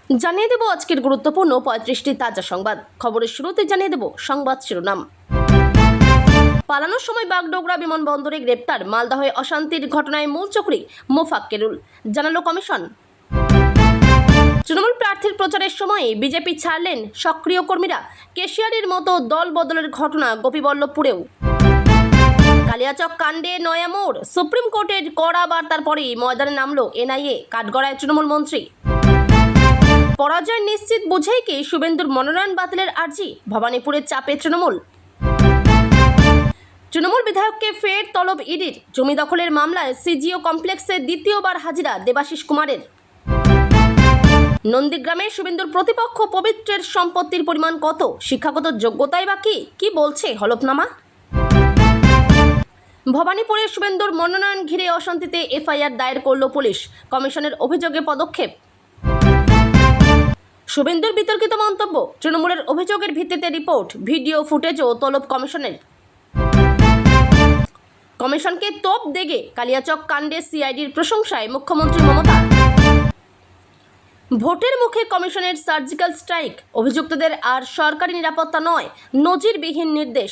জানিয়ে দেব আজকের গুরুত্বপূর্ণ 35টি তাজা সংবাদ। খবরের শুরুতে জানিয়ে দেব সংবাদ শিরোনাম। পালানোর সময় বাগডোগরা বিমানবন্দরে গ্রেপ্তার মালদহে অশান্তির ঘটনায় মূল চক্রী মোফাক্কেরুল, জানালো কমিশন। তৃণমূল প্রার্থীর প্রচারের সময় বিজেপি ছাড়লেন সক্রিয় কর্মীরা, কেশিয়ারির মতো দল বদলের ঘটনা গোপীবল্লভপুরেও। কালিয়াচক কাণ্ডে নয়া মোড়, সুপ্রিম কোর্টের কড়া বার্তার পরেই ময়দানে নামলো এনআইএ, কাঠগড়ায় তৃণমূল মন্ত্রী। পরাজয় নিশ্চিত বুঝেই কি শুভেন্দুর মনোনয়ন বাতিলের আর্জি, ভবানীপুরের চাপে তৃণমূল। তৃণমূল বিধায়ককে ফের তলব ইডির, জমি দখলের মামলায় সিজিও কমপ্লেক্সে দ্বিতীয়বার হাজিরা দেবাশিস কুমারের। নন্দীগ্রামে শুভেন্দুর প্রতিপক্ষ পবিত্রের সম্পত্তির পরিমাণ কত, শিক্ষাগত যোগ্যতাই বা কি বলছে হলফনামা। ভবানীপুরে শুভেন্দুর মনোনয়ন ঘিরে অশান্তিতে এফআইআর দায়ের করল পুলিশ, কমিশনের অভিযোগে পদক্ষেপ। শুভেন্দুর বিতর্কিত মন্তব্য, তৃণমূলের অভিযোগের ভিত্তিতে রিপোর্ট, ভিডিও ফুটেজও তলব কমিশনের। কমিশনকে তোপ দেগে কালিয়াচক কাণ্ডে সিআইডির প্রশংসায় মুখ্যমন্ত্রী মমতা। ভোটের মুখে কমিশনের সার্জিক্যাল স্ট্রাইক, অভিযুক্তদের আর সরকারি নিরাপত্তা নয়, নজিরবিহীন নির্দেশ।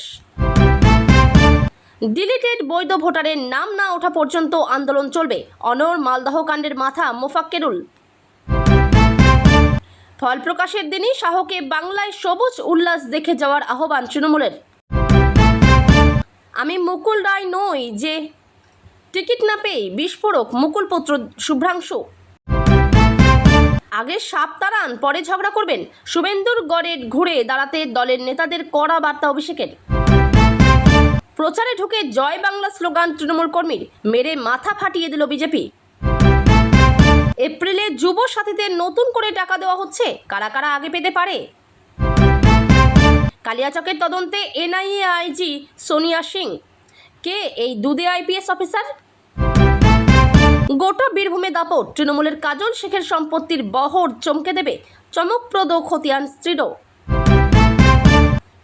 ডিলিটেড বৈধ ভোটারের নাম না ওঠা পর্যন্ত আন্দোলন চলবে, অনড় মালদহ কাণ্ডের মাথা মোফাক্কেরুল। ফল প্রকাশের দিনই শাহকে বাংলায় সবুজ উল্লাস দেখে যাওয়ার আহ্বান তৃণমূলের। আমি মুকুল রায় নই যে টিকিট না পেয়ে বিস্ফোরক, মুকুল পুত্র শুভ্রাংশু। আগে সাপ তাড়ান, পরে ঝগড়া করবেন, শুভেন্দুর গড়ে ঘুরে দাঁড়াতে দলের নেতাদের কড়া বার্তা অভিষেকের। প্রচারে ঢুকে জয় বাংলা স্লোগান তৃণমূল কর্মীর, মেরে মাথা ফাটিয়ে দিল বিজেপি। এপ্রিলে যুব সাথীদের নতুন করে টাকা দেওয়া হচ্ছে, কারা কারা আগে পেতে পারে। কালিয়াচকের তদন্তে এনআইএ আইজি সোনিয়া সিং, কে এই দুদে আইপিএস অফিসার। গোটা বীরভূমে দাপট, তৃণমূলের কাজল শেখের সম্পত্তির বহর চমকে দেবে, চমকপ্রদ খতিয়ান স্ত্রীরও।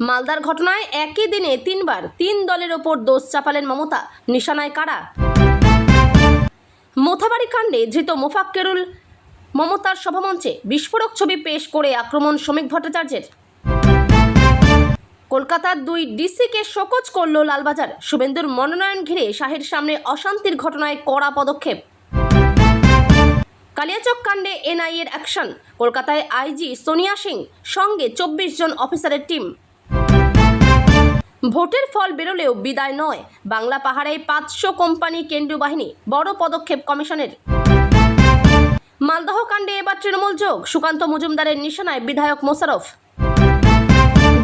মালদার ঘটনায় একই দিনে তিনবার 3 দলের ওপর দোষ চাপালেন মমতা, নিশানায় কারা। মোথাবাড়ি কাণ্ডে ধৃত মোফাক্কেরুল, মমতার সভামঞ্চে বিস্ফোরক ছবি পেশ করে আক্রমণ শ্রমিক ভট্টাচার্যের। কলকাতার 2 ডিসিকে শোকজ করল লালবাজার, শুভেন্দুর মনোনয়ন ঘিরে শাহের সামনে অশান্তির ঘটনায় কড়া পদক্ষেপ। কালিয়াচক কাণ্ডে এনআইএর অ্যাকশন, কলকাতায় আইজি সোনিয়া সিং সঙ্গে 24 জন অফিসারের টিম। ভোটের ফল বেরোলেও বিদায় নয়, বাংলা পাহাড়ে 500 কোম্পানি কেন্দ্রীয় বাহিনী, বড় পদক্ষেপ কমিশনের। মালদহ কাণ্ডে এবার তৃণমূল যোগ, সুকান্ত মজুমদারের নিশানায় বিধায়ক মোশাররফ।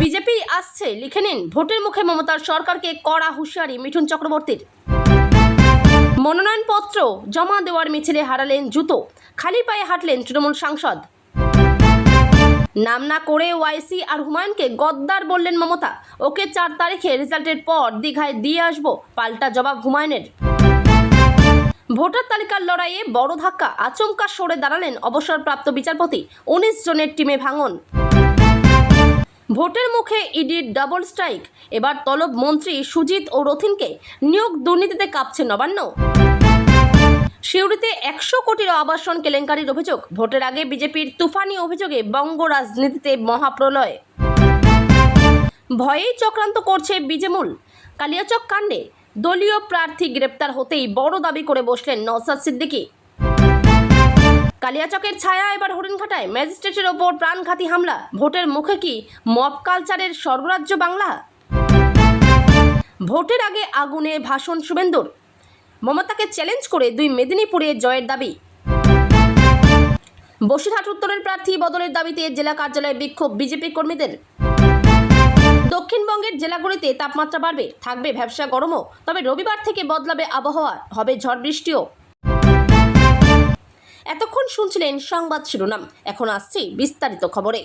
বিজেপি আসছে, লিখে নিন, ভোটের মুখে মমতার সরকারকে কড়া হুঁশিয়ারি মিঠুন চক্রবর্তীর। মনোনয়নপত্র জমা দেওয়ার মিছিলে হারালেন জুতো, খালি পায়ে হাঁটলেন তৃণমূল সাংসদ। নাম না করে ওয়াইসি আর হুমায়ুনকে গদ্দার বললেন মমতা, ওকে 4 তারিখে রেজাল্টের পর দীঘায় দিয়ে আসবো, পাল্টা জবাব হুমায়ুনের। ভোটার তালিকার লড়াইয়ে বড় ধাক্কা, আচমকা সরে দাঁড়ালেন অবসরপ্রাপ্ত বিচারপতি, 19 জনের টিমে ভাঙন। ভোটের মুখে ইডির ডাবল স্ট্রাইক, এবার তলব মন্ত্রী সুজিত ও রথিনকে, নিয়োগ দুর্নীতিতে কাঁপছে নবান্ন। সিউড়িতে 100 কোটির আবাসন কেলেঙ্কারির অভিযোগ, ভোটের আগে বিজেপির তুফানি অভিযোগে বঙ্গ রাজনীতিতে মহাপ্রলয়। ভয়েই চক্রান্ত করছে বিজেমূল, কালিয়াচক কাণ্ডে দলীয় প্রার্থী গ্রেপ্তার হতেই বড় দাবি করে বসলেন নওশাদ সিদ্দিকী। কালিয়াচকের ছায়া এবার হরিণঘাটায়, ম্যাজিস্ট্রেটের ওপর প্রাণঘাতী হামলা, ভোটের মুখে কি মব কালচারের স্বর্গরাজ্য বাংলা। ভোটের আগে আগুনে ভাষণ শুভেন্দুর, মমতাকে চ্যালেঞ্জ করে 2 মেদিনীপুরে জয়ের দাবি। বসিরহাট উত্তরের প্রার্থী বদলের দাবিতে জেলা কার্যালয়ে বিক্ষোভ বিজেপি কর্মীদের। দক্ষিণবঙ্গের জেলাগুলিতে তাপমাত্রা বাড়বে, থাকবে ভ্যাপসা গরমও, তবে রবিবার থেকে বদলাবে আবহাওয়া, হবে ঝড় বৃষ্টিও। এতক্ষণ শুনছিলেন সংবাদ শিরোনাম, এখন আসছি বিস্তারিত খবরে।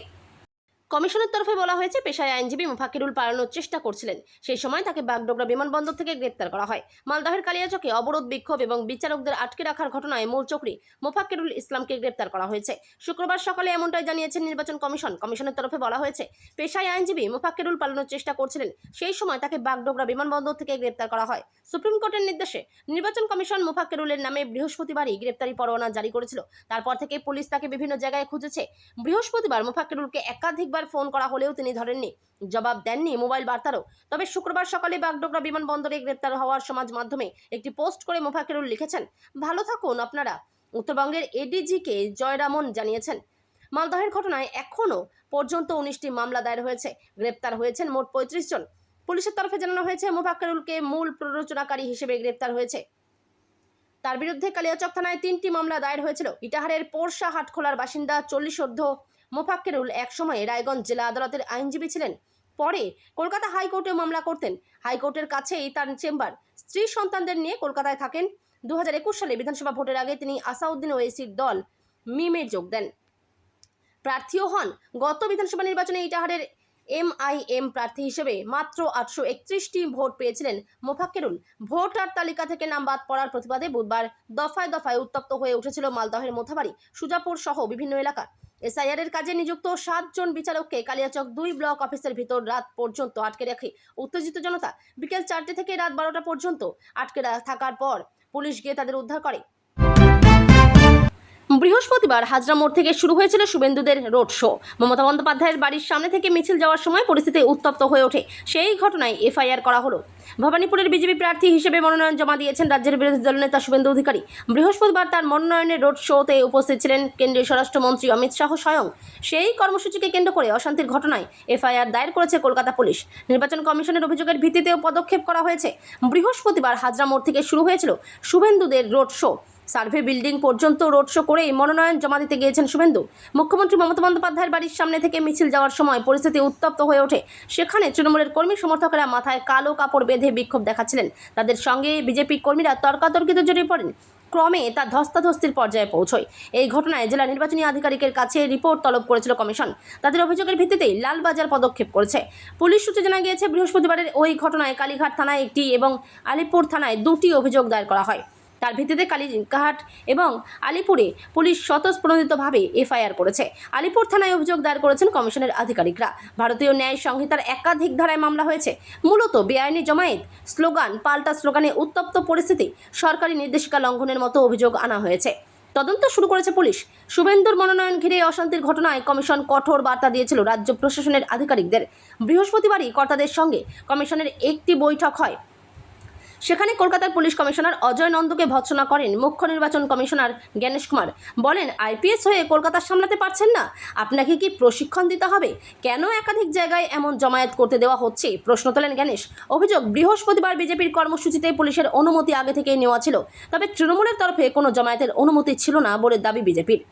কমিশনের তরফে বলা হয়েছে, পেশায় আইনজীবী মোফাক্কিরুল পালানোর চেষ্টা করছিলেন। সেই সময় তাকে বাগডোগরা বিমানবন্দর থেকে গ্রেপ্তার করা হয়। মালদহের কালিয়াচকে অবরোধ বিক্ষোভ এবং বিচারকদের আটকে রাখার ঘটনায় মূল চক্রী মোফাক্কিরুল ইসলামকে গ্রেপ্তার করা হয়েছে। শুক্রবার সকালে এমনটাই জানিয়েছেন নির্বাচন কমিশন। কমিশনের তরফে বলা হয়েছে, পেশায় আইনজীবী মোফাক্কিরুল পালানোর চেষ্টা করছিলেন। সেই সময় তাকে বাগডোগরা বিমানবন্দর থেকে গ্রেপ্তার করা হয়। সুপ্রিম কোর্টের নির্দেশে নির্বাচন কমিশন মোফাক্কিরুলের নামে বৃহস্পতিবারই গ্রেপ্তারি পরোয়ানা জারি করেছিল। তারপর থেকে পুলিশ তাকে বিভিন্ন জায়গায় খুঁজেছে। বৃহস্পতিবার মোফাক্কিরুলকে একাধিকবার ফোন করা হলেও তিনি ধরেননি, জবাব দেননি মোবাইল বার্তারও। তবে শুক্রবার সকালে বাগডোগরা বিমানবন্দরে গ্রেপ্তার হওয়ার সমাজ মাধ্যমে একটি পোস্ট করে মোফাক্কিরুল লিখেছেন, ভালো থাকুন আপনারা। উত্তরবঙ্গের এডিজিকে জয়রামন জানিয়েছেন, মালদহের ঘটনায় এখনও পর্যন্ত 19টি মামলা দায়ের হয়েছে। গ্রেপ্তার হয়েছেন মোট 35 জন। পুলিশের তরফে জানানো হয়েছে, মোফাক্কিরুলকে মূল প্ররোচনাকারী হিসেবে গ্রেপ্তার হয়েছে। তার বিরুদ্ধে কালিয়াচক থানায় 3টি মামলা দায়ের হয়েছিল। ইটাহারের পোরশা হাটখোলার বাসিন্দা 40 মোফাক্কিরুল একসময় রায়গঞ্জ জেলা আদালতের আইনজীবী ছিলেন। পরে কলকাতা হাইকোর্টে মামলা করতেন। হাইকোর্টের কাছেই তার চেম্বার। স্ত্রী সন্তানদের নিয়ে কলকাতায় থাকেন। 2021 সালে বিধানসভা ভোটের আগে তিনি আসাউদ্দিন ওয়েসির দল মিমে যোগ দেন, প্রার্থীও হন। গত বিধানসভা নির্বাচনে ইটাহারের MIM প্রার্থী হিসেবে মাত্র 831টি ভোট পেয়েছিলেন মোফাক্কিরুল। ভোটার তালিকা থেকে নাম বাদ পড়ার প্রতিবাদে বুধবার দফায় দফায় উত্তপ্ত হয়ে উঠেছিল মালদহের মোথাবাড়ি, সুজাপুর সহ বিভিন্ন এলাকা। SIR এর কাজে নিযুক্ত 7 জন বিচারককে কালিয়াচক 2 ব্লক অফিসের ভিতর রাত পর্যন্ত আটকে রাখে উত্তেজিত জনতা। বিকেল 4টে থেকে রাত 12টা পর্যন্ত আটকে থাকার পর পুলিশ গিয়ে তাদের উদ্ধার করে। বৃহস্পতিবার হাজরা মোড় থেকে শুরু হয়েছিল শুভেন্দুদের রোড শো। মমতা বন্দ্যোপাধ্যায়ের বাড়ির সামনে থেকে মিছিল যাওয়ার সময় পরিস্থিতি উত্তপ্ত হয়ে ওঠে। সেই ঘটনায় FIR করা হলো। ভবানীপুরের বিজেপি প্রার্থী হিসেবে মনোনয়ন জমা দিয়েছেন রাজ্যের বিরোধী দলনেতা শুভেন্দু অধিকারী। বৃহস্পতিবার তার মনোনয়নের রোড শোতে উপস্থিত ছিলেন কেন্দ্রীয় স্বরাষ্ট্রমন্ত্রী অমিত শাহ স্বয়ং। সেই কর্মসূচিকে কেন্দ্র করে অশান্তির ঘটনায় FIR দায়ের করেছে কলকাতা পুলিশ। নির্বাচন কমিশনের অভিযোগের ভিত্তিতেও পদক্ষেপ করা হয়েছে। বৃহস্পতিবার হাজরা মোড় থেকে শুরু হয়েছিল শুভেন্দুদের রোড শো। সার্ভে বিল্ডিং পর্যন্ত রোড শো করেই মনোনয়ন জমা দিতে গিয়েছেন শুভেন্দু। মুখ্যমন্ত্রী মমতা বন্দ্যোপাধ্যায়ের বাড়ির সামনে থেকে মিছিল যাওয়ার সময় পরিস্থিতি উত্তপ্ত হয়ে ওঠে। সেখানে তৃণমূলের কর্মী সমর্থকেরা মাথায় কালো কাপড় বেঁধে বিক্ষোভ দেখাচ্ছিলেন। তাদের সঙ্গে বিজেপি কর্মীরা তর্কাতর্কিতে জড়িয়ে পড়েন। ক্রমে তা ধস্তাধস্তির পর্যায়ে পৌঁছয়। এই ঘটনায় জেলা নির্বাচনী আধিকারিকের কাছে রিপোর্ট তলব করেছিল কমিশন। তাদের অভিযোগের ভিত্তিতেই লালবাজার পদক্ষেপ করেছে। পুলিশ সূত্রে জানা গিয়েছে, বৃহস্পতিবারের ওই ঘটনায় কালীঘাট থানায় 1টি এবং আলিপুর থানায় 2টি অভিযোগ দায়ের করা হয়। তার ভিত্তিতে কালীঘাট এবং আলিপুরে পুলিশ স্বতঃস্ফূর্তভাবে FIR করেছে। আলিপুর থানায় অভিযোগ দায়ের করেছেন কমিশনের আধিকারিকরা। ভারতীয় ন্যায় সংহিতার একাধিক ধারায় মামলা হয়েছে। মূলত বেআইনি জমায়েত, স্লোগান পাল্টা স্লোগানে উত্তপ্ত পরিস্থিতি, সরকারি নির্দেশিকা লঙ্ঘনের মতো অভিযোগ আনা হয়েছে। তদন্ত শুরু করেছে পুলিশ। শুভেন্দুর মনোনয়ন ঘিরে অশান্তির ঘটনায় কমিশন কঠোর বার্তা দিয়েছিল রাজ্য প্রশাসনের আধিকারিকদের। বৃহস্পতিবারই কর্তাদের সঙ্গে কমিশনের একটি বৈঠক হয়। সেখানে কলকাতার পুলিশ কমিশনার অজয় নন্দকে ভৎসনা করেন মুখ্য নির্বাচন কমিশনার জ্ঞানেশ কুমার। বলেন, IPS হয়ে কলকাতা সামলাতে পারছেন না, আপনাকে কি প্রশিক্ষণ দিতে হবে? কেন একাধিক জায়গায় এমন জমায়েত করতে দেওয়া হচ্ছে, প্রশ্ন তোলেন জ্ঞানেশ। অভিযোগ, বৃহস্পতিবার বিজেপির কর্মসূচিতে পুলিশের অনুমতি আগে থেকেই নেওয়া ছিল, তবে তৃণমূলের তরফে কোনো জমায়েতের অনুমতি ছিল না বলে দাবি বিজেপির।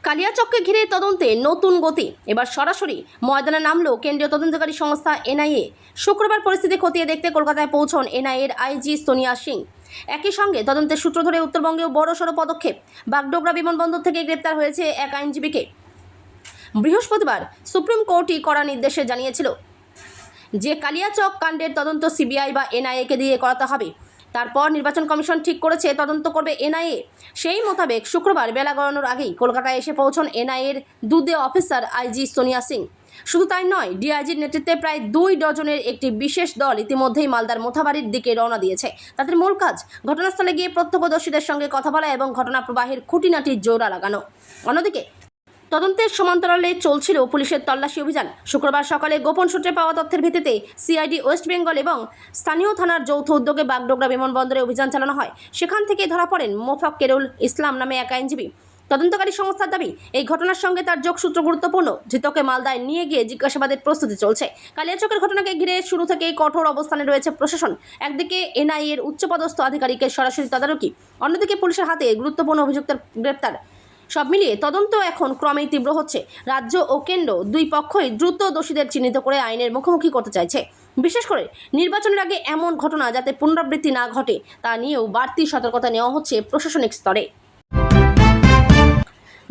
কালিয়াচককে ঘিরে তদন্তে নতুন গতি। এবার সরাসরি ময়দানে নামল কেন্দ্রীয় তদন্তকারী সংস্থা NIA। শুক্রবার পরিস্থিতি খতিয়ে দেখতে কলকাতায় পৌঁছন NIA এর IG সোনিয়া সিং। একই সঙ্গে তদন্তের সূত্র ধরে উত্তরবঙ্গেও বড়সড় পদক্ষেপ। বাগডোগরা বিমানবন্দর থেকে গ্রেপ্তার হয়েছে এক আইনজীবীকে। বৃহস্পতিবার সুপ্রিম কোর্টই কড়া নির্দেশে জানিয়েছিল যে কালিয়াচক কাণ্ডের তদন্ত CBI বা NIA-কে দিয়ে করাতে হবে। তারপর নির্বাচন কমিশন ঠিক করেছে তদন্ত করবে NIA। সেই মোতাবেক শুক্রবার বেলা গড়ানোর আগেই কলকাতায় এসে পৌঁছন NIA-এর দুদে অফিসার IG সোনিয়া সিং। শুধু তাই নয়, DIG-র নেতৃত্বে প্রায় 2 ডজনের একটি বিশেষ দল ইতিমধ্যেই মালদার মোথাবাড়ির দিকে রওনা দিয়েছে। তাদের মূল কাজ ঘটনাস্থলে গিয়ে প্রত্যক্ষদর্শীদের সঙ্গে কথা বলা এবং ঘটনা প্রবাহের খুঁটিনাটি জোড়া লাগানো। অন্যদিকে তদন্তের সমান্তরালে চলছিল পুলিশের তল্লাশি অভিযান। শুক্রবার সকালে গোপন সূত্রে পাওয়া তথ্যের ভিত্তিতে CID ওয়েস্ট বেঙ্গল এবং স্থানীয় থানার যৌথ উদ্যোগে বাগডোগরা বিমানবন্দরে অভিযান চালানো হয়। সেখান থেকে ধরা পড়েন মোফাক্কিরুল ইসলাম নামে এক আইনজীবী। তদন্তকারী সংস্থার দাবি, এই ঘটনার সঙ্গে তার যোগসূত্র গুরুত্বপূর্ণ। ধৃতকে মালদায় নিয়ে গিয়ে জিজ্ঞাসাবাদের প্রস্তুতি চলছে। কালিয়াচকের ঘটনাকে ঘিরে শুরু থেকেই কঠোর অবস্থানে রয়েছে প্রশাসন। একদিকে NIA-এর উচ্চপদস্থ আধিকারিকের সরাসরি তদারকি, অন্যদিকে পুলিশের হাতে গুরুত্বপূর্ণ অভিযুক্তের গ্রেপ্তার। সব মিলিয়ে তদন্ত এখন ক্রমেই তীব্র হচ্ছে। রাজ্য ও কেন্দ্র দুই পক্ষই দ্রুত দোষীদের চিহ্নিত করে আইনের মুখোমুখি করতে চাইছে। বিশেষ করে নির্বাচনের আগে এমন ঘটনা যাতে পুনরাবৃত্তি না ঘটে তা নিয়েও বাড়তি সতর্কতা নেওয়া হচ্ছে প্রশাসনিক স্তরে।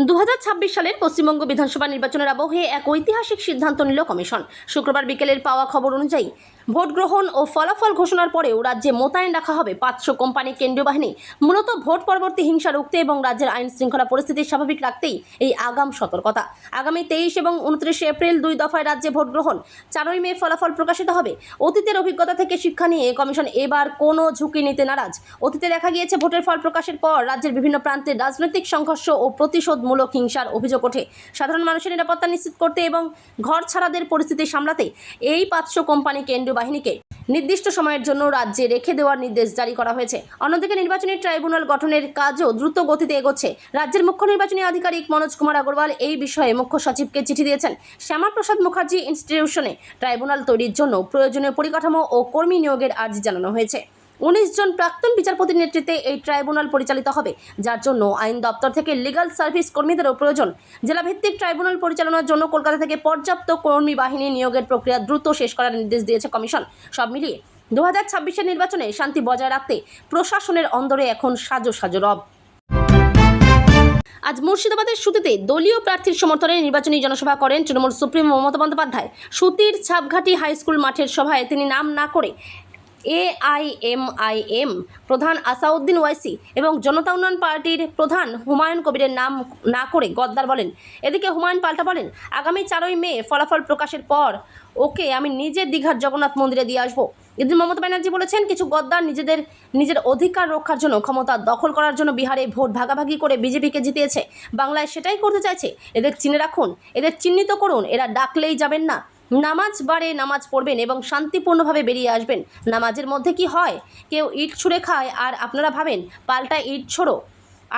2026 সালের পশ্চিমবঙ্গ বিধানসভা নির্বাচনের আবহে এক ঐতিহাসিক সিদ্ধান্ত নিল কমিশন। শুক্রবার বিকেলের পাওয়া খবর অনুযায়ী ভোট গ্রহণ ও ফলাফল ঘোষণার পরেও রাজ্যে মোতায়েন রাখা হবে 500 কোম্পানি কেন্দ্রীয় বাহিনী। মূলত ভোট পরবর্তী হিংসা রুখতে এবং রাজ্যের আইন শৃঙ্খলা পরিস্থিতি স্বাভাবিক রাখতেই এই আগাম সতর্কতা। আগামী 23 এবং 29 এপ্রিল 2 দফায় রাজ্যে ভোট গ্রহণ, 4 মে ফলাফল প্রকাশিত হবে। অতীতের অভিজ্ঞতা থেকে শিক্ষা নিয়ে কমিশন এবার কোনো ঝুঁকি নিতে নারাজ। অতীতে দেখা গিয়েছে ভোটের ফল প্রকাশের পর রাজ্যের বিভিন্ন প্রান্তে রাজনৈতিক সংঘর্ষ ও প্রতিশোধমূলক হিংসার অভিযোগ ওঠে। সাধারণ মানুষের নিরাপত্তা নিশ্চিত করতে এবং ঘর ছাড়াদের পরিস্থিতি সামলাতে এই 500 কোম্পানি কেন্দ্রীয় বাহিনীকে নির্দিষ্ট সময়ের জন্য রাজ্যে রেখে দেওয়ার নির্দেশ জারি করা হয়েছে। অন্যদিকে নির্বাচনী ট্রাইব্যুনাল গঠনের কাজও দ্রুত গতিতে এগোচ্ছে। রাজ্যের মুখ্য নির্বাচনী আধিকারিক মনোজ কুমার আগরওয়াল এই বিষয়ে মুখ্য সচিবকে চিঠি দিয়েছেন। শ্যামাপ্রসাদ মুখার্জি ইনস্টিটিউশনে ট্রাইব্যুনাল তৈরির জন্য প্রয়োজনীয় পরিকাঠামো ও কর্মী নিয়োগের আর্জি জানানো হয়েছে। 19 জন প্রাক্তন বিচারপতির নেতৃত্বে এই ট্রাইব্যুনাল পরিচালিত হবে, যার জন্য আইন দপ্তর থেকে লিগাল সার্ভিস কর্মীদেরও প্রয়োজন। জেলাভিত্তিক ট্রাইব্যুনাল পরিচালনার জন্য কলকাতা থেকে পর্যাপ্ত কর্মী বাহিনী নিয়োগের প্রক্রিয়া দ্রুত শেষ করার নির্দেশ দিয়েছে কমিশন। সব মিলিয়ে 2026-এর নির্বাচনে শান্তি বজায় রাখতে প্রশাসনের অন্দরে এখন সাজো সাজো রব। আজ মুর্শিদাবাদের সুতিতে দলীয় প্রার্থীর সমর্থনে নির্বাচনী জনসভা করেন তৃণমূল সুপ্রিমো মমতা বন্দ্যোপাধ্যায়। সুতির ছাপঘাটি হাই স্কুল মাঠের সভায় তিনি নাম না করে AIMIM প্রধান আসাউদ্দিন ওয়াইসি এবং জনতা উন্নয়ন পার্টির প্রধান হুমায়ুন কবিরের নাম না করে গদ্দার বলেন। এদিকে হুমায়ুন পাল্টা বলেন, আগামী 4 মে ফলাফল প্রকাশের পর ওকে আমি নিজে দীঘার জগন্নাথ মন্দিরে দিয়ে আসবো। এদিন মমতা ব্যানার্জি বলেছেন, কিছু গদ্দার নিজের অধিকার রক্ষার জন্য, ক্ষমতা দখল করার জন্য বিহারে ভোট ভাগাভাগি করে বিজেপিকে জিতিয়েছে। বাংলায় সেটাই করতে চাইছে। এদের চিনে রাখুন, এদের চিহ্নিত করুন। এরা ডাকলেই যাবেন না। নামাজ বাড়ে নামাজ পড়বেন এবং শান্তিপূর্ণভাবে বেরিয়ে আসবেন। নামাজের মধ্যে কি হয়, কেউ ইট ছুঁড়ে খায় আর আপনারা ভাবেন পাল্টা ইট ছোড়ো।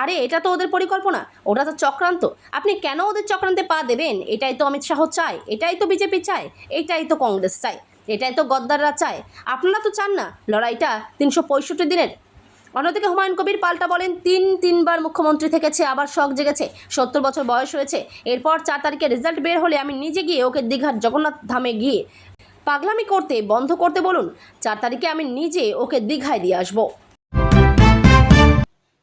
আরে এটা তো ওদের পরিকল্পনা, ওটা তো চক্রান্ত। আপনি কেন ওদের চক্রান্তে পা দেবেন? এটাই তো অমিত শাহ চায়, এটাই তো বিজেপি চায়, এটাই তো কংগ্রেস চায়, এটাই তো গদ্দাররা চায়। আপনারা তো চান না লড়াইটা 365 দিনের। অন্যদিকে হুমায়ুন কবির পাল্টা বলেন, তিনবার মুখ্যমন্ত্রী থেকেছে, আবার শখ জেগেছে। 70 বছর বয়স হয়েছে। এরপর 4 তারিখে রেজাল্ট বের হলে আমি নিজে গিয়ে ওকে দীঘার জগন্নাথ ধামে গিয়ে পাগলামি করতে বন্ধ করতে বলুন। 4 তারিখে আমি নিজে ওকে দীঘায় দিয়ে আসবো।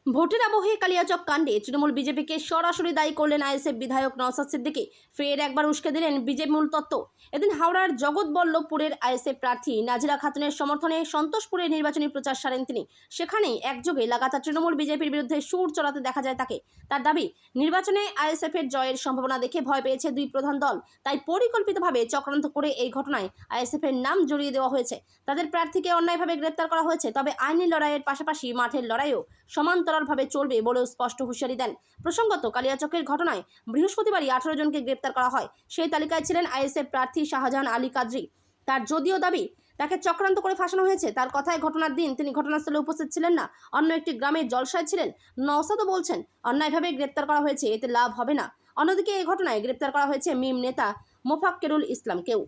ভোটের আবহে কালিয়াচক কাণ্ডে তৃণমূল বিজেপিকে সরাসরি দায়ী করলেন আইএসএফ বিধায়ক নওশাদ সিদ্দিকী। ফের একবার উস্কে দিলেন বিজেপি মূল তত্ত্ব। এদিন হাওড়ার জগৎবল্লভপুরের আইএসএফ প্রার্থী নাজিরা খাতুনের সমর্থনে সন্তোষপুরে নির্বাচনী প্রচার সারেন তিনি। সেখানেই একযোগে লাগাতার তৃণমূল বিজেপির বিরুদ্ধে সুর চড়াতে দেখা যায় তাকে। তার দাবি, নির্বাচনে আইএসএফের জয়ের সম্ভাবনা দেখে ভয় পেয়েছে দুই প্রধান দল, তাই পরিকল্পিতভাবে চক্রান্ত করে এই ঘটনায় আইএসএফের নাম জড়িয়ে দেওয়া হয়েছে। তাদের প্রার্থীকে অন্যায়ভাবে গ্রেপ্তার করা হয়েছে, তবে আইনি লড়াইয়ের পাশাপাশি মাঠের লড়াইও সমান্তরালভাবে চলবে বলেও স্পষ্ট হুঁশিয়ারি দেন। প্রসঙ্গত, কালিয়াচকের ঘটনায় বৃহস্পতিবারই 18 জনকে গ্রেপ্তার করা হয়। সেই তালিকায় ছিলেন আইএসএফ প্রার্থী শাহজাহান আলী কাদরি। তার যদিও দাবি তাকে চক্রান্ত করে ফাঁসানো হয়েছে, তার কথায় ঘটনার দিন তিনি ঘটনাস্থলে উপস্থিত ছিলেন না, অন্য একটি গ্রামে জলসায় ছিলেন। নওশাদও বলছেন, অন্যায়ভাবে গ্রেপ্তার করা হয়েছে, এতে লাভ হবে না। অন্যদিকে এই ঘটনায় গ্রেপ্তার করা হয়েছে মিম নেতা মোফাক্কেরুল ইসলামকেও।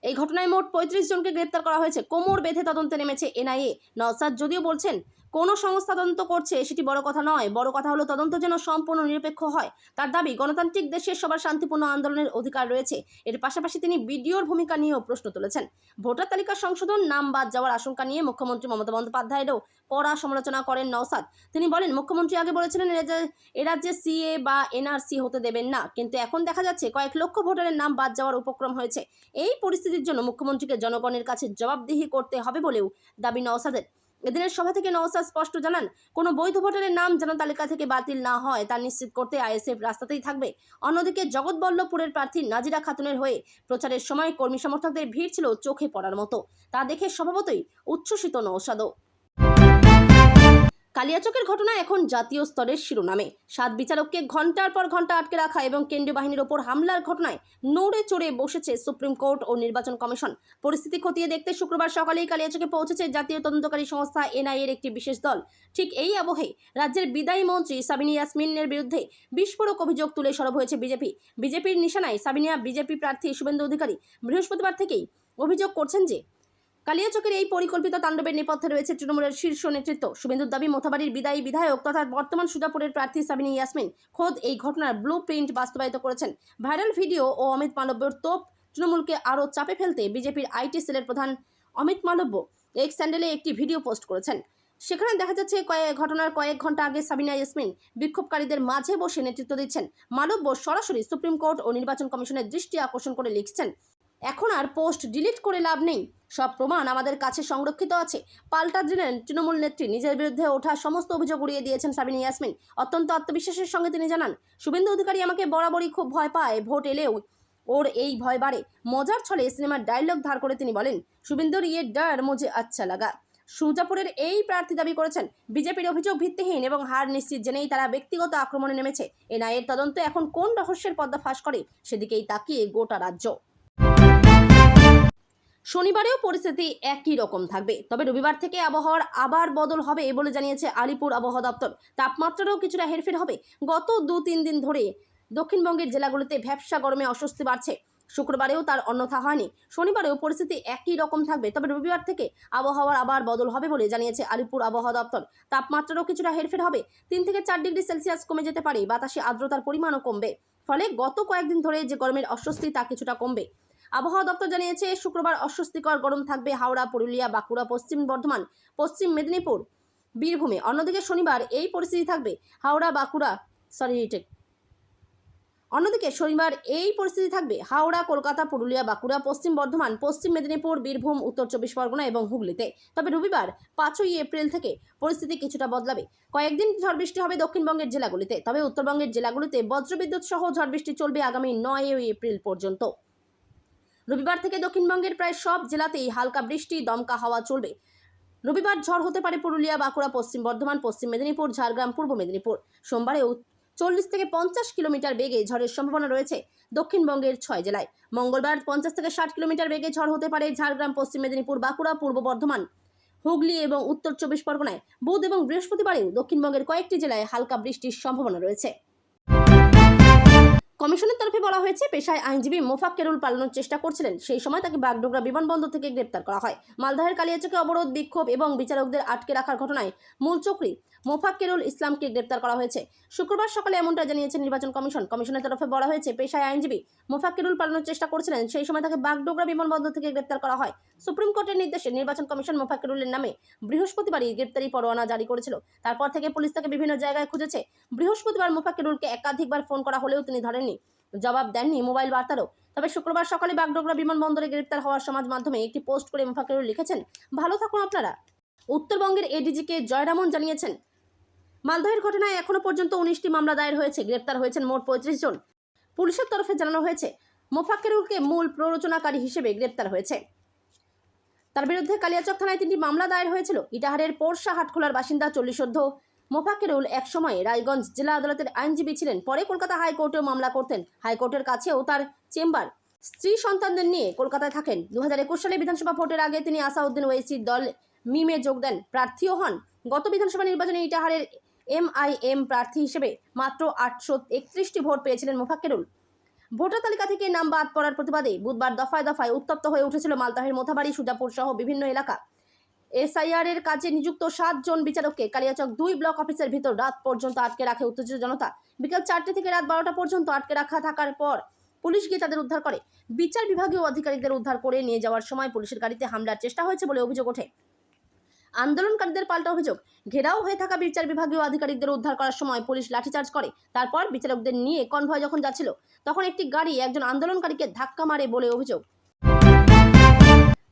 এই ঘটনায় মোট 35 জনকে গ্রেপ্তার করা হয়েছে। কোমর বেঁধে তদন্তে নেমেছে এনআইএ। নওশাদ যদিও বলছেন, কোনো সংস্থা তদন্ত করছে সেটি বড় কথা নয়, বড় কথা হলো তদন্ত যেন সম্পূর্ণ নিরপেক্ষ হয়। তার দাবি, গণতান্ত্রিক দেশে সবার শান্তিপূর্ণ আন্দোলনের অধিকার রয়েছে। এর পাশাপাশি তিনি বিডিওর ভূমিকা নিয়েও প্রশ্ন তুলেছেন। ভোটার তালিকা সংশোধন, নাম বাদ যাওয়ার আশঙ্কা নিয়ে মুখ্যমন্ত্রী মমতা বন্দ্যোপাধ্যায়েরও কড়া সমালোচনা করেন নওশাদ। তিনি বলেন, মুখ্যমন্ত্রী আগে বলেছিলেন এরাজ্যে সিএ বা এনআরসি হতে দেবেন না, কিন্তু এখন দেখা যাচ্ছে কয়েক লক্ষ ভোটারের নাম বাদ যাওয়ার উপক্রম হয়েছে। এই পরিস্থিতির জন্য মুখ্যমন্ত্রীকে জনগণের কাছে জবাবদিহি করতে হবে বলেও দাবি নওশাদের। এদিনের সভা থেকে নওশাদ স্পষ্ট জানান, কোনো বৈধ ভোটারের নাম যেন তালিকা থেকে বাতিল না হয় তা নিশ্চিত করতে আইএসএফ রাস্তাতেই থাকবে। অন্যদিকে জগৎবল্লভপুরের প্রার্থী নাজিরা খাতুনের হয়ে প্রচারের সময় কর্মী সমর্থকদের ভিড় ছিল চোখে পড়ার মতো। তা দেখে স্বভাবতই উচ্ছ্বসিত নওশাদও। কালিয়াচকের ঘটনা এখন জাতীয় স্তরের শিরোনামে। 7 বিচারককে ঘন্টার পর ঘন্টা আটকে রাখা এবং কেন্দ্রীয় বাহিনীর ওপর হামলার ঘটনায় নড়ে চড়ে বসেছে সুপ্রিম কোর্ট ও নির্বাচন কমিশন। পরিস্থিতি খতিয়ে দেখতে শুক্রবার সকালেই কালিয়াচকে পৌঁছেছে জাতীয় তদন্তকারী সংস্থা এনআইএর একটি বিশেষ দল। ঠিক এই আবহে রাজ্যের বিদায়ী মন্ত্রী সাবিনা ইয়াসমিনের বিরুদ্ধে বিস্ফোরক অভিযোগ তুলে সরব হয়েছে বিজেপির নিশানায় সাবিনা বিজেপি প্রার্থী শুভেন্দু অধিকারী বৃহস্পতিবার থেকেই অভিযোগ করছেন যে কালিয়াচকের এই পরিকল্পিত তাণ্ডবের নেপথ্যে রয়েছে তৃণমূলের শীর্ষ নেতৃত্ব। শুভেন্দুর দাবি, মোথাবাড়ির বিদায়ী বিধায়ক তথা বর্তমান সুজাপুরের প্রার্থী সাবিনা ইয়াসমিন খোদ এই ঘটনার ব্লু প্রিন্ট বাস্তবায়িত করেছেন। ভাইরাল ভিডিও ও অমিত মালব্যর তোপ তৃণমূলকে আরও চাপে ফেলতে বিজেপির আইটি সেলের প্রধান অমিত মালব্য এক্স স্যান্ডেলে একটি ভিডিও পোস্ট করেছেন। সেখানে দেখা যাচ্ছে ঘটনার কয়েক ঘন্টা আগে সাবিনা ইয়াসমিন বিক্ষোভকারীদের মাঝে বসে নেতৃত্ব দিচ্ছেন। মালব্য সরাসরি সুপ্রিম কোর্ট ও নির্বাচন কমিশনের দৃষ্টি আকর্ষণ করে লিখছেন, এখন আর পোস্ট ডিলিট করে লাভ নেই, সব প্রমাণ আমাদের কাছে সংরক্ষিত আছে। পাল্টা দিলেন তৃণমূল নেত্রী। নিজের বিরুদ্ধে ওঠা সমস্ত অভিযোগ উড়িয়ে দিয়েছেন সাবিনা ইয়াসমিন। অত্যন্ত আত্মবিশ্বাসের সঙ্গে তিনি জানান, শুভেন্দু অধিকারী আমাকে বরাবরই খুব ভয় পায়, ভোট এলেও ওর এই ভয় বাড়ে। মজার ছলে সিনেমার ডায়লগ ধার করে তিনি বলেন, শুভেন্দুর ইয়ে ডর মুঝে আচ্ছা লাগা। সুজাপুরের এই প্রার্থী দাবি করেছেন, বিজেপির অভিযোগ ভিত্তিহীন এবং হার নিশ্চিত জেনেই তারা ব্যক্তিগত আক্রমণে নেমেছে। এনআইএর তদন্ত এখন কোন রহস্যের পর্দা ফাঁস করে সেদিকেই তাকিয়ে গোটা রাজ্য। শনিবারেও পরিস্থিতি একই রকম থাকবে, তবে রবিবার থেকে আবহাওয়ার আবার বদল হবে বলে জানিয়েছে আলিপুর আবহাওয়া দপ্তর। তাপমাত্রারও কিছুটা হেরফের হবে। গত 2-3 দিন ধরে দক্ষিণবঙ্গের জেলাগুলিতে ভ্যাপসা গরমে অস্বস্তি বাড়ছে। শুক্রবারেও তার অন্যথা হয়নি। শনিবারেও পরিস্থিতি একই রকম থাকবে, তবে রবিবার থেকে আবহাওয়ার আবার বদল হবে বলে জানিয়েছে আলিপুর আবহাওয়া দপ্তর। তাপমাত্রারও কিছুটা হেরফের হবে। 3 থেকে 4 ডিগ্রি সেলসিয়াস কমে যেতে পারে। বাতাসে আর্দ্রতার পরিমাণও কমবে। ফলে গত কয়েকদিন ধরে যে গরমের অস্বস্তি তা কিছুটা কমবে। আবহাওয়া দপ্তর জানিয়েছে, শুক্রবার অস্বস্তিকর গরম থাকবে হাওড়া, পুরুলিয়া, বাঁকুড়া, পশ্চিম বর্ধমান, পশ্চিম মেদিনীপুর, বীরভূমে। অন্যদিকে শনিবার এই পরিস্থিতি থাকবে হাওড়া, কলকাতা, পুরুলিয়া, বাঁকুড়া, পশ্চিম বর্ধমান, পশ্চিম মেদিনীপুর, বীরভূম, উত্তর 24 পরগনা এবং হুগলিতে। তবে রবিবার 5ই এপ্রিল থেকে পরিস্থিতি কিছুটা বদলাবে। কয়েকদিন ঝড় বৃষ্টি হবে দক্ষিণবঙ্গের জেলাগুলিতে, তবে উত্তরবঙ্গের জেলাগুলিতে বজ্রবিদ্যুৎ সহ ঝড় বৃষ্টি চলবে আগামী 9ই এপ্রিল পর্যন্ত। রবিবার থেকে দক্ষিণবঙ্গের প্রায় সব জেলাতেই হালকা বৃষ্টি, দমকা হাওয়া চলবে। রবিবার ঝড় হতে পারে পুরুলিয়া, বাঁকুড়া, পশ্চিম বর্ধমান, পশ্চিম মেদিনীপুর, ঝাড়গ্রাম, পূর্ব মেদিনীপুর। সোমবারেও 40 থেকে 50 কিলোমিটার বেগে ঝড়ের সম্ভাবনা রয়েছে দক্ষিণবঙ্গের 6 জেলায়। মঙ্গলবার 50 থেকে 60 কিলোমিটার বেগে ঝড় হতে পারে ঝাড়গ্রাম, পশ্চিম মেদিনীপুর, বাঁকুড়া, পূর্ব বর্ধমান, হুগলি এবং উত্তর 24 পরগনায়। বুধ এবং বৃহস্পতিবারেও দক্ষিণবঙ্গের কয়েকটি জেলায় হালকা বৃষ্টির সম্ভাবনা রয়েছে। কমিশনের তরফে বলা হয়েছে, পেশায় আইনজীবী মোফাক্কেরুল পালানোর চেষ্টা করছিলেন, সেই সময় তাকে বাগডোগরা বিমানবন্দর থেকে গ্রেপ্তার করা হয়। মালদহের কালিয়াচকে অবরোধ, বিক্ষোভ এবং বিচারকদের আটকে রাখার ঘটনায় মূল চক্রী মোফাক্কেরুল ইসলামকে গ্রেপ্তার করা হয়েছে। শুক্রবার সকালে এমনটা জানিয়েছে নির্বাচন কমিশন। কমিশনের তরফে বলা হয়েছে, পেশায় আইনজীবী মোফাক্কেরুল পালানোর চেষ্টা করছিলেন, সেই সময় তাকে বাগডোগরা বিমানবন্দর থেকে গ্রেপ্তার করা হয়। সুপ্রিম কোর্টের নির্দেশে নির্বাচন কমিশন মোফাক্কেরুলের নামে বৃহস্পতিবারই গ্রেপ্তারি পরোয়ানা জারি করেছিল। তারপর থেকে পুলিশ তাকে বিভিন্ন জায়গায় খুঁজেছে। বৃহস্পতিবার মোফাক্কেরুলকে একাধিকবার ফোন করা হলেও তিনি ধরেননি, জবাব দেননি মোবাইল বার্তারও। তবে শুক্রবার সকালে বাগডোগরা বিমানবন্দরে গ্রেপ্তার হওয়ার সমাজ মাধ্যমে একটি পোস্ট করে মোফাক্কেরুল লিখেছেন, ভালো থাকুন আপনারা। উত্তরবঙ্গের এডিজিকে জয়রামন জানিয়েছেন, মালদহের ঘটনায় এখনো পর্যন্ত 19টি মামলা দায়ের হয়েছে। গ্রেপ্তার হয়েছেন মোট 35 জন। পুলিশের তরফে জানানো হয়েছে, মোফাক্কেরুলকে মূল প্ররোচনাকারী হিসেবে গ্রেপ্তার হয়েছে। তার বিরুদ্ধে কালিয়াচক থানায় 3টি মামলা দায়ের হয়েছিল। ইটাহারের পোরশা হাটখোলার বাসিন্দা 40 মোফাক্কেরুল এক সময় রায়গঞ্জ জেলা আদালতের আইনজীবী ছিলেন। পরে কলকাতা হাইকোর্টেও মামলা করতেন। হাইকোর্টের কাছেও তার চেম্বার। স্ত্রী সন্তানদের নিয়ে কলকাতায় থাকেন। 2021 সালে বিধানসভা ভোটের আগে তিনি আসাউদ্দিন ওয়েসির দল মিমে যোগ দেন, প্রার্থীও হন। গত বিধানসভা নির্বাচনে ইটাহারের MIM প্রার্থী হিসেবে মাত্র 831টি ভোট পেয়েছিলেন মোফাক্কেরুল। ভোটার তালিকা থেকে নাম বাদ পড়ার প্রতিবাদে বুধবার দফায় দফায় উত্তপ্ত হয়ে উঠেছিল মালদহের মোথাবাড়ি, সুজাপুর সহ বিভিন্ন এলাকা। SIR এর কাজে নিযুক্ত 7 জন বিচারককে কালিয়াচক 2 ব্লক অফিসের ভিতর রাত পর্যন্ত আটকে রাখে উত্তেজিত জনতা। বিকেল 4টে থেকে রাত 12টা পর্যন্ত আটকে থাকার পর পুলিশ গিয়ে তাদের উদ্ধার করে। বিচার বিভাগীয় আধিকারিকদের উদ্ধার করে নিয়ে যাওয়ার সময় পুলিশের গাড়িতে হামলার চেষ্টা হয়েছে বলে অভিযোগ ওঠে। আন্দোলনকারীদের পাল্টা অভিযোগ, ঘেরাও হয়ে থাকা বিচার বিভাগীয় আধিকারিকদের উদ্ধার করার সময় পুলিশ লাঠিচার্জ করে। তারপর বিচারকদের নিয়ে কনভয় যখন যাচ্ছিল, তখন একটি গাড়ি একজন আন্দোলনকারীকে ধাক্কা মারে বলে অভিযোগ।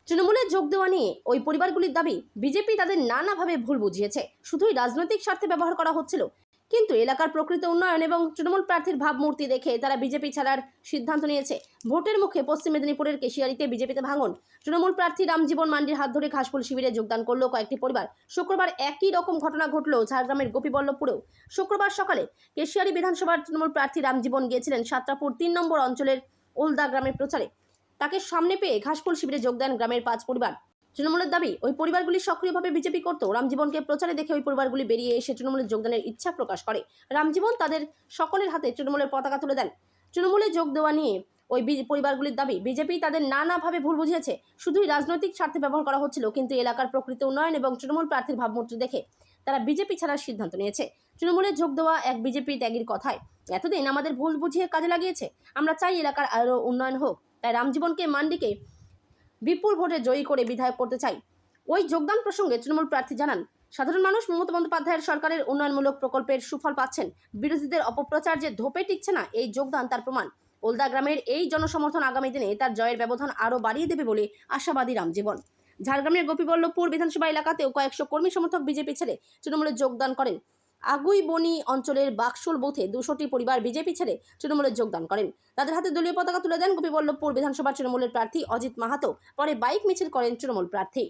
তৃণমূলে যোগ দেওয়া নিয়ে ওই পরিবারগুলির দাবি, বিজেপি তাদের নানাভাবে ভুল বুঝিয়েছে, শুধুই রাজনৈতিক স্বার্থে ব্যবহার করা হচ্ছিল। কিন্তু এলাকার প্রকৃত উন্নয়ন এবং তৃণমূল প্রার্থীর ভাবমূর্তি দেখে তারা বিজেপি ছাড়ার সিদ্ধান্ত নিয়েছে। ভোটের মুখে পশ্চিম মেদিনীপুরের কেশিয়ারিতে বিজেপিতে ভাঙন। তৃণমূল প্রার্থী রামজীবন মান্ডির হাত ধরে ঘাসফুল শিবিরে যোগদান করলো কয়েকটি পরিবার। শুক্রবার একই রকম ঘটনা ঘটল ঝাড়গ্রামের গোপীবল্লভপুরেও। শুক্রবার সকালে কেশিয়ারি বিধানসভার তৃণমূল প্রার্থী রামজীবন গিয়েছিলেন সাতরাপুর 3 নম্বর অঞ্চলের ওলদা গ্রামের প্রচারে। তাকে সামনে পেয়ে ঘাসফুল শিবিরে যোগ দেন গ্রামের 5 পরিবার। তৃণমূলের দাবি, ওই পরিবারগুলি সক্রিয়ভাবে বিজেপি করত। রামজীবনকে প্রচারে দেখে ওই পরিবারগুলি বেরিয়ে এসে তৃণমূলের যোগদানের ইচ্ছা প্রকাশ করে। রামজীবন তাদের সকলের হাতে তৃণমূলের পতাকা তুলে দেন। তৃণমূলে যোগ দেওয়া নিয়ে ওই পরিবারগুলির দাবি, বিজেপি তাদের নানাভাবে ভুল বুঝিয়েছে, শুধুই রাজনৈতিক স্বার্থে ব্যবহার করা হচ্ছিল। কিন্তু এলাকার প্রকৃত উন্নয়ন এবং তৃণমূল প্রার্থীর ভাবমূর্তি দেখে তারা বিজেপি ছাড়ার সিদ্ধান্ত নিয়েছে। তৃণমূলে যোগ দেওয়া এক বিজেপি ত্যাগীর কথায়, এতদিন আমাদের ভুল বুঝিয়ে কাজে লাগিয়েছে, আমরা চাই এলাকার আরও উন্নয়ন হোক। তাই রামজীবনকে মান্ডিকে বিপুল ভোটে জয়ী করে বিধায়ক করতে চাই। ওই যোগদান প্রসঙ্গে তৃণমূল প্রার্থী জানান, সাধারণ মানুষ মমতা বন্দ্যোপাধ্যায়ের সরকারের উন্নয়নমূলক প্রকল্পের সুফল পাচ্ছেন। বিরোধীদের অপপ্রচার যে ধোপে টিকছে না, এই যোগদান তার প্রমাণ। ওলদা গ্রামের এই জনসমর্থন আগামী দিনে তার জয়ের ব্যবধান আরও বাড়িয়ে দেবে বলে আশাবাদী রামজীবন। ঝাড়গ্রামের গোপীবল্লভপুর বিধানসভা এলাকাতেও কয়েকশো কর্মী সমর্থক বিজেপি ছেড়ে তৃণমূলে যোগদান করেন। আগুইবনি অঞ্চলের বাক্সুল বুথে 200টি পরিবার বিজেপি ছেড়ে তৃণমূলে যোগদান করেন। তাদের হাতে দলীয় পতাকা তুলে দেন গোপীবল্লভপুর বিধানসভা তৃণমূলের প্রার্থী অজিত মাহাতো। পরে বাইক মিছিল করেন তৃণমূল প্রার্থী।